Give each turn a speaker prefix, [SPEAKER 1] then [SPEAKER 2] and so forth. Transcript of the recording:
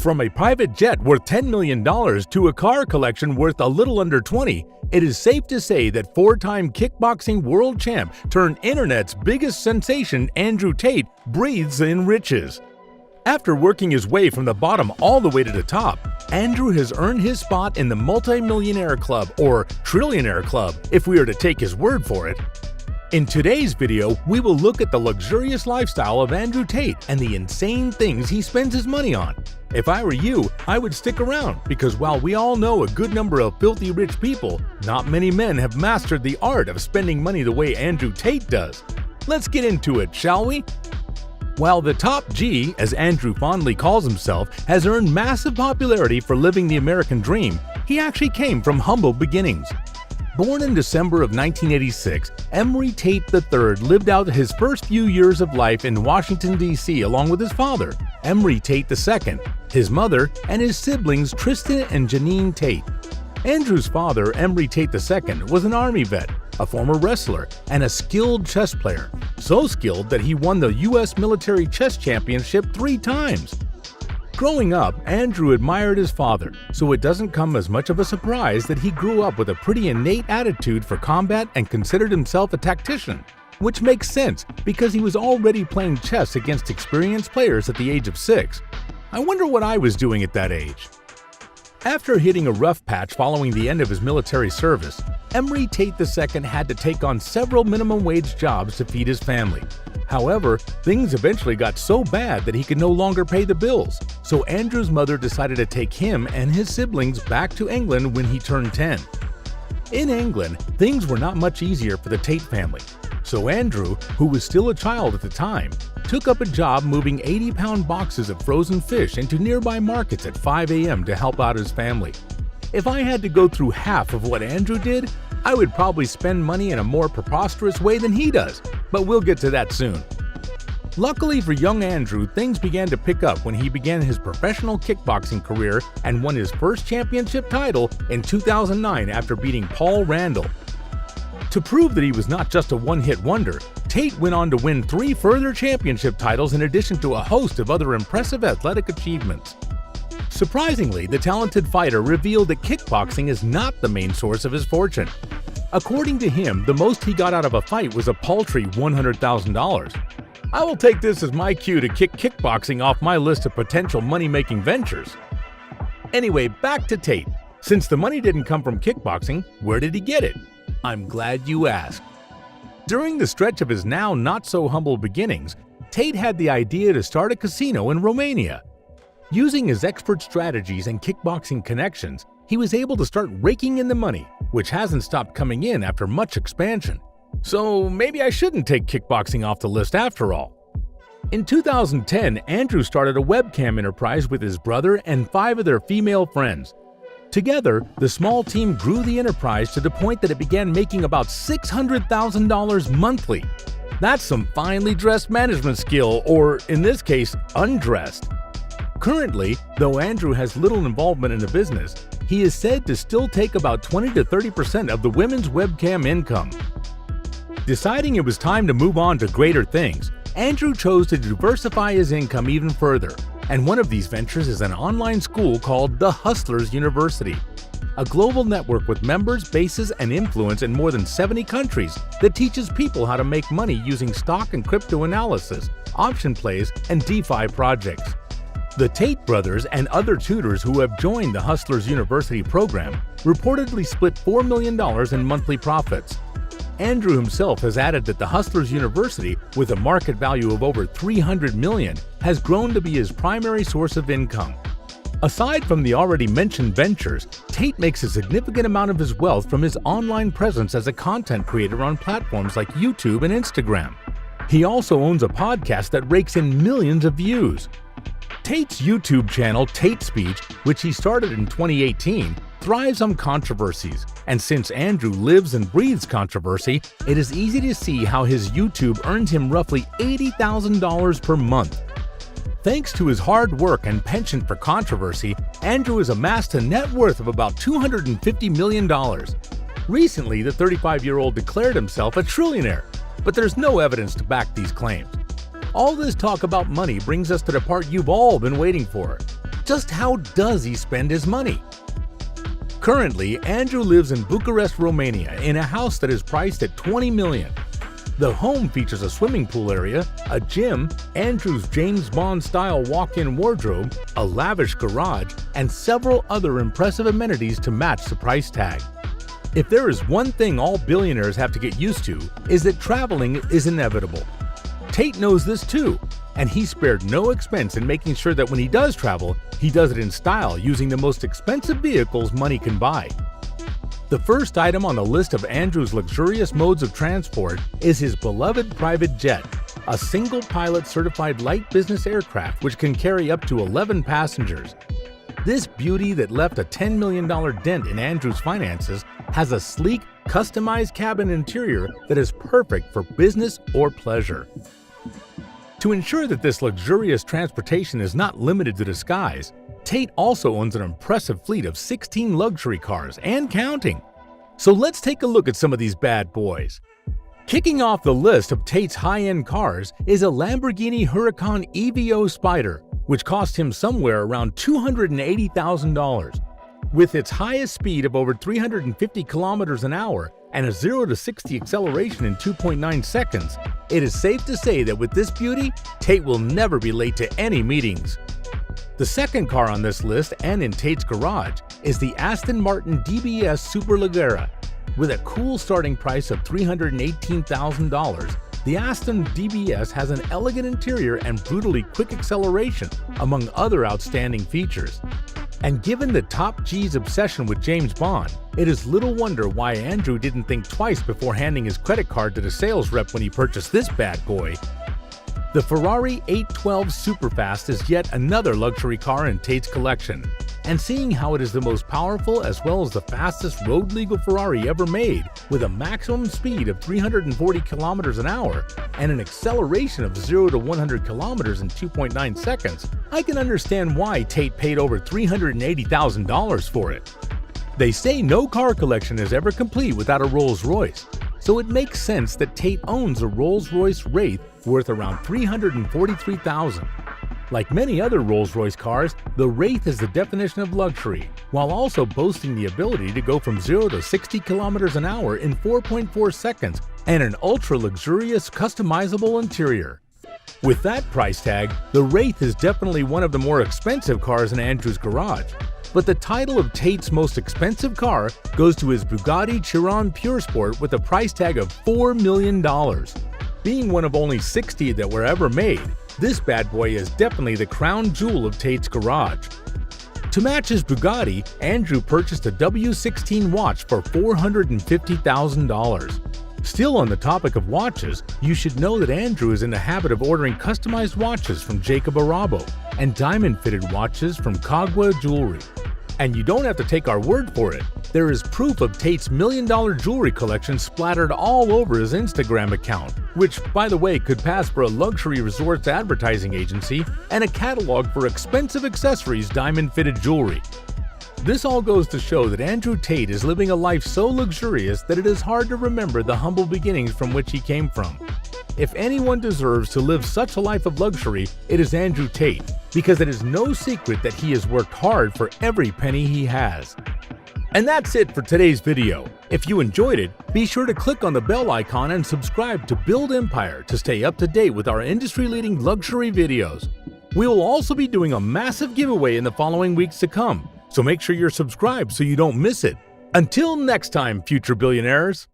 [SPEAKER 1] From a private jet worth $10 million to a car collection worth a little under 20, it is safe to say that four-time kickboxing world champ turned internet's biggest sensation Andrew Tate breathes in riches. After working his way from the bottom all the way to the top, Andrew has earned his spot in the multi-millionaire club, or trillionaire club, if we are to take his word for it. In today's video, we will look at the luxurious lifestyle of Andrew Tate and the insane things he spends his money on. If I were you, I would stick around, because while we all know a good number of filthy rich people, not many men have mastered the art of spending money the way Andrew Tate does. Let's get into it, shall we? While the top G, as Andrew fondly calls himself, has earned massive popularity for living the American dream, he actually came from humble beginnings. Born in December of 1986, Emory Tate III lived out his first few years of life in Washington, D.C. along with his father, Emory Tate II, his mother, and his siblings Tristan and Janine Tate. Andrew's father, Emory Tate II, was an Army vet, a former wrestler, and a skilled chess player, so skilled that he won the U.S. Military Chess Championship 3 times. Growing up, Andrew admired his father, so it doesn't come as much of a surprise that he grew up with a pretty innate attitude for combat and considered himself a tactician, which makes sense because he was already playing chess against experienced players at the age of 6. I wonder what I was doing at that age. After hitting a rough patch following the end of his military service, Emory Tate II had to take on several minimum wage jobs to feed his family. However, things eventually got so bad that he could no longer pay the bills, so Andrew's mother decided to take him and his siblings back to England when he turned 10. In England, things were not much easier for the Tate family, so Andrew, who was still a child at the time, took up a job moving 80-pound boxes of frozen fish into nearby markets at 5 a.m. to help out his family. If I had to go through half of what Andrew did, I would probably spend money in a more preposterous way than he does, but we'll get to that soon. Luckily for young Andrew, things began to pick up when he began his professional kickboxing career and won his first championship title in 2009 after beating Paul Randall. To prove that he was not just a one-hit wonder, Tate went on to win 3 further championship titles in addition to a host of other impressive athletic achievements. Surprisingly, the talented fighter revealed that kickboxing is not the main source of his fortune. According to him, the most he got out of a fight was a paltry $100,000. I will take this as my cue to kick kickboxing off my list of potential money-making ventures. Anyway, back to Tate. Since the money didn't come from kickboxing, where did he get it? I'm glad you asked. During the stretch of his now not-so-humble beginnings, Tate had the idea to start a casino in Romania. Using his expert strategies and kickboxing connections, he was able to start raking in the money, which hasn't stopped coming in after much expansion. So maybe I shouldn't take kickboxing off the list after all. In 2010, Andrew started a webcam enterprise with his brother and 5 of their female friends. Together, the small team grew the enterprise to the point that it began making about $600,000 monthly. That's some finely dressed management skill, or in this case, undressed. Currently, though Andrew has little involvement in the business, he is said to still take about 20 to 30% of the women's webcam income. Deciding it was time to move on to greater things, Andrew chose to diversify his income even further, and one of these ventures is an online school called The Hustlers University, a global network with members, bases, and influence in more than 70 countries that teaches people how to make money using stock and crypto analysis, option plays, and DeFi projects. The Tate brothers and other tutors who have joined the Hustlers University program reportedly split $4 million in monthly profits. Andrew himself has added that the Hustlers University, with a market value of over $300 million, has grown to be his primary source of income. Aside from the already mentioned ventures, Tate makes a significant amount of his wealth from his online presence as a content creator on platforms like YouTube and Instagram. He also owns a podcast that rakes in millions of views. Tate's YouTube channel, Tate Speech, which he started in 2018, thrives on controversies, and since Andrew lives and breathes controversy, it is easy to see how his YouTube earns him roughly $80,000 per month. Thanks to his hard work and penchant for controversy, Andrew has amassed a net worth of about $250 million. Recently, the 35-year-old declared himself a trillionaire, but there's no evidence to back these claims. All this talk about money brings us to the part you've all been waiting for. just how does he spend his money? Currently, Andrew lives in Bucharest, Romania in a house that is priced at $20 million. The home features a swimming pool area, a gym, Andrew's James Bond-style walk-in wardrobe, a lavish garage, and several other impressive amenities to match the price tag. If there is one thing all billionaires have to get used to, is that traveling is inevitable. Tate knows this too, and he spared no expense in making sure that when he does travel, he does it in style using the most expensive vehicles money can buy. The first item on the list of Andrew's luxurious modes of transport is his beloved private jet, a single-pilot certified light business aircraft which can carry up to 11 passengers. This beauty that left a $10 million dent in Andrew's finances has a sleek, customized cabin interior that is perfect for business or pleasure. To ensure that this luxurious transportation is not limited to the skies, Tate also owns an impressive fleet of 16 luxury cars and counting. So let's take a look at some of these bad boys. Kicking off the list of Tate's high-end cars is a Lamborghini Huracan EVO Spider, which cost him somewhere around $280,000. With its highest speed of over 350 kilometers an hour and a 0 to 60 acceleration in 2.9 seconds, it is safe to say that with this beauty, Tate will never be late to any meetings. The second car on this list and in Tate's garage is the Aston Martin DBS Superleggera. With a cool starting price of $318,000, the Aston DBS has an elegant interior and brutally quick acceleration, among other outstanding features. And given the top G's obsession with James Bond, it is little wonder why Andrew didn't think twice before handing his credit card to the sales rep when he purchased this bad boy. The Ferrari 812 Superfast is yet another luxury car in Tate's collection, and seeing how it is the most powerful as well as the fastest road-legal Ferrari ever made, with a maximum speed of 340 kilometers an hour and an acceleration of 0 to 100 kilometers in 2.9 seconds, I can understand why Tate paid over $380,000 for it. They say no car collection is ever complete without a Rolls-Royce, so it makes sense that Tate owns a Rolls-Royce Wraith worth around $343,000. Like many other Rolls-Royce cars, the Wraith is the definition of luxury, while also boasting the ability to go from 0 to 60 kilometers an hour in 4.4 seconds and an ultra-luxurious customizable interior. With that price tag, the Wraith is definitely one of the more expensive cars in Andrew's garage. But the title of Tate's most expensive car goes to his Bugatti Chiron Pure Sport with a price tag of $4 million. Being one of only 60 that were ever made, this bad boy is definitely the crown jewel of Tate's garage. To match his Bugatti, Andrew purchased a W16 watch for $450,000. Still on the topic of watches, you should know that Andrew is in the habit of ordering customized watches from Jacob Arabo and diamond-fitted watches from Kagwa Jewelry. And you don't have to take our word for it. There is proof of Tate's million-dollar jewelry collection splattered all over his Instagram account, which, by the way, could pass for a luxury resorts advertising agency and a catalog for expensive accessories diamond-fitted jewelry. This all goes to show that Andrew Tate is living a life so luxurious that it is hard to remember the humble beginnings from which he came from. If anyone deserves to live such a life of luxury, it is Andrew Tate, because it is no secret that he has worked hard for every penny he has. And that's it for today's video. If you enjoyed it, be sure to click on the bell icon and subscribe to Build Empire to stay up to date with our industry-leading luxury videos. We will also be doing a massive giveaway in the following weeks to come, so make sure you're subscribed so you don't miss it. Until next time, future billionaires.